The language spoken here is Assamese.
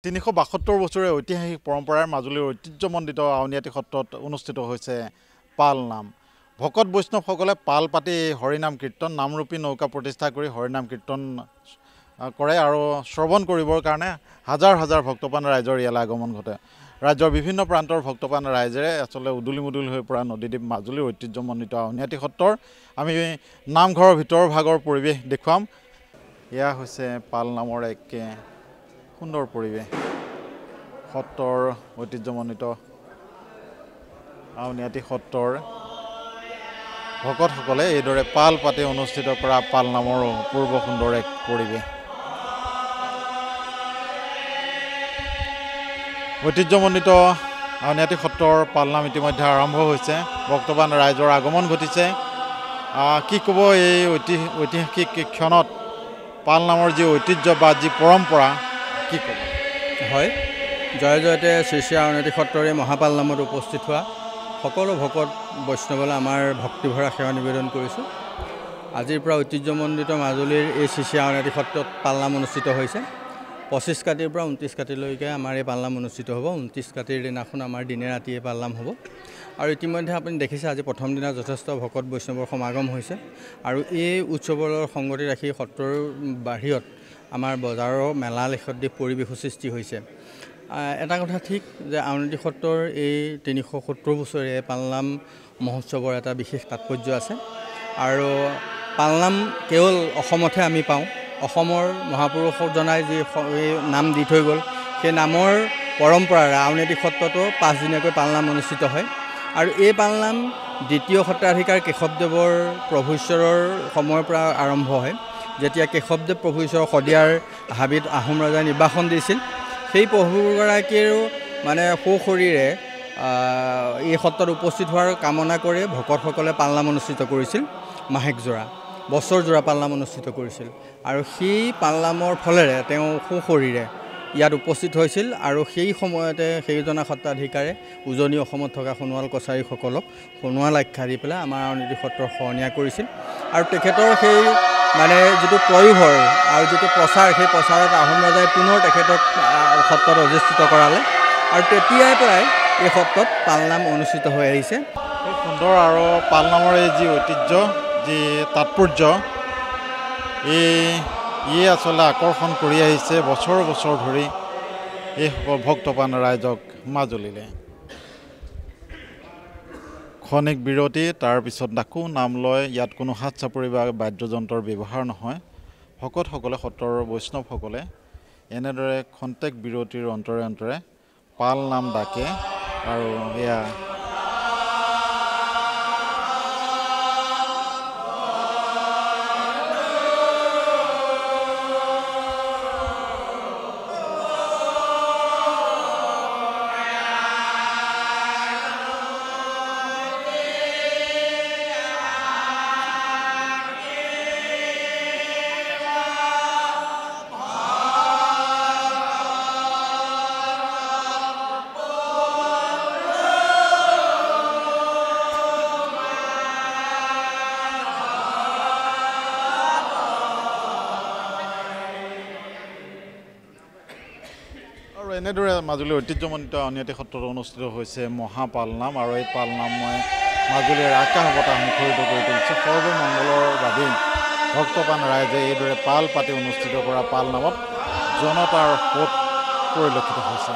372 বছৰীয়া ঐতিহাসিক পৰম্পৰাৰ মাজুলীৰ ঐতিহ্যমণ্ডিত আউনীআটী সত্ৰত অনুষ্ঠিত হৈছে পাল নাম। ভকত বৈষ্ণৱসকলে পাল পাতি হৰিনাম কীৰ্তন নামৰূপী নৌকা প্ৰতিষ্ঠা কৰি হৰিনাম কীৰ্তন কৰে আৰু শ্ৰৱণ কৰিবৰ কাৰণে হাজাৰ হাজাৰ ভক্তপ্ৰাণ ৰাইজৰ ইয়ালৈ আগমন ঘটে। ৰাজ্যৰ বিভিন্ন প্ৰান্তৰ ভক্তপ্ৰাণ ৰাইজেৰে আচলতে উদুলি মুদুলি হৈ পৰা নদীদ্বীপ মাজুলীৰ ঐতিহ্যমণ্ডিত আউনীআটী সত্ৰৰ আমি নামঘৰৰ ভিতৰ ভাগৰ পৰিৱেশ দেখুৱাম। এয়া হৈছে পাল নামৰ এক সুন্দৰ পৰিৱেশ। সত্ৰৰ ঐতিহ্যমণ্ডিত আউনীআটী সত্ৰৰ ভকতসকলে এইদৰে পাল পাতি অনুষ্ঠিত কৰা পাল নামৰ অপূৰ্ব সুন্দৰ এক পৰিৱেশ। ঐতিহ্যমণ্ডিত আউনীআটী সত্ৰৰ পালনাম ইতিমধ্যে আৰম্ভ হৈছে। ভক্তপ্ৰাণ ৰাইজৰ আগমন ঘটিছে। কি ক'ব এই ঐতিহাসিক ক্ষণত পাল নামৰ যি ঐতিহ্য বা যি পৰম্পৰা কি ক'ব? হয়, জয় জয়তে শ্ৰী শ্ৰী আউনীআটী সত্ৰৰে মহাপাল নামত উপস্থিত হোৱা সকলো ভকত বৈষ্ণৱলৈ আমাৰ ভক্তিভৰা সেৱা নিবেদন কৰিছোঁ। আজিৰ পৰা ঐতিহ্যমণ্ডিত মাজুলীৰ এই শ্ৰী শ্ৰী আউনীআটী সত্ৰত পালনাম অনুষ্ঠিত হৈছে। 25 কাতিৰ পৰা 29 কাতিলৈকে আমাৰ এই পালনাম অনুষ্ঠিত হ'ব। 29 কাতিৰ দিনাখন আমাৰ দিনে ৰাতিয়ে পালনাম হ'ব। আৰু ইতিমধ্যে আপুনি দেখিছে আজি প্ৰথম দিনা যথেষ্ট ভকত বৈষ্ণৱৰ সমাগম হৈছে। আৰু এই উৎসৱৰ সংগতি ৰাখি সত্ৰৰ বাহিৰত আমাৰ বজাৰৰ মেলা লেখত পৰিৱেশো সৃষ্টি হৈছে। এটা কথা ঠিক যে আউনীআটী সত্ৰৰ এই 370 বছৰীয়া পালনাম মহোৎসৱৰ এটা বিশেষ তাৎপৰ্য আছে। আৰু পালনাম কেৱল অসমতহে আমি পাওঁ। অসমৰ মহাপুৰুষজনাই যি নাম দি থৈ গ'ল, সেই নামৰ পৰম্পৰাৰে আউনীআটী সত্ৰতো 5 দিনীয়াকৈ পালনাম অনুষ্ঠিত হয়। আৰু এই পালনাম দ্বিতীয় সত্ৰাধিকাৰ কেশৱদেৱৰ প্ৰভু ঈশ্বৰৰ সময়ৰ পৰা আৰম্ভ হয়। যেতিয়া কেশৱদেৱ প্ৰভু ঈশ্বৰৰ শদিয়াৰ হাবিত আহোম ৰজাই নিৰ্বাসন দিছিল, সেই প্ৰভুগৰাকীৰো সশৰীৰে এই সত্ৰত উপস্থিত হোৱাৰ কামনা কৰি ভকতসকলে পালনাম অনুষ্ঠিত কৰিছিল। মাহেকজোৰা বছৰজোৰা পালনাম অনুষ্ঠিত কৰিছিল। আৰু সেই পালনামৰ ফলেৰে তেওঁ সশৰীৰে ইয়াত উপস্থিত হৈছিল। আৰু সেই সময়তে সেইজনা সত্ৰাধিকাৰে উজনি অসমত থকা সোণোৱাল কছাৰীসকলক সোণোৱাল আখ্যা দি পেলাই আমাৰ আউনীআটী সত্ৰৰ শৰণীয়া কৰিছিল। আৰু তেখেতৰ সেই যিটো প্ৰয়োভৰ আৰু যিটো প্ৰচাৰ, সেই প্ৰচাৰত আহোম ৰজাই পুনৰ তেখেতক সত্ৰত অধিষ্ঠিত কৰালে। আৰু তেতিয়াই পৰাই এই সত্ৰত পালনাম অনুষ্ঠিত হৈ আহিছে। খুব সুন্দৰ। আৰু পালনামৰ এই যি ঐতিহ্য, যি তাৎপৰ্য, ইয়ে আচলতে আকৰ্ষণ কৰি আহিছে বছৰ বছৰ ধৰি এই ভক্তপ্ৰাণ ৰাইজক মাজুলীলৈ। ক্ষণিক বিৰতি, তাৰপিছত আকৌ নাম লয়। ইয়াত কোনো হাত চাপৰি বা বাদ্যযন্ত্ৰৰ ব্যৱহাৰ নহয়। ভকতসকলে সত্ৰৰ বৈষ্ণৱসকলে এনেদৰে ক্ষন্তেক বিৰতিৰ অন্তৰে অন্তৰে পাল নাম ডাকে। আৰু এয়া এনেদৰে মাজুলীৰ ঐতিহ্যমণ্ডিত আউনীআটী সত্ৰত অনুষ্ঠিত হৈছে মহাপালনাম। আৰু এই পালনামে মাজুলীৰ আকাশ বতাহ মুখৰিত কৰি তুলিছে। সৰ্বমংগলৰ বাবেই ভক্তপ্ৰাণ ৰাইজে এইদৰে পাল পাতি অনুষ্ঠিত কৰা পালনামত জনতাৰ সোঁত পৰিলক্ষিত হৈছে।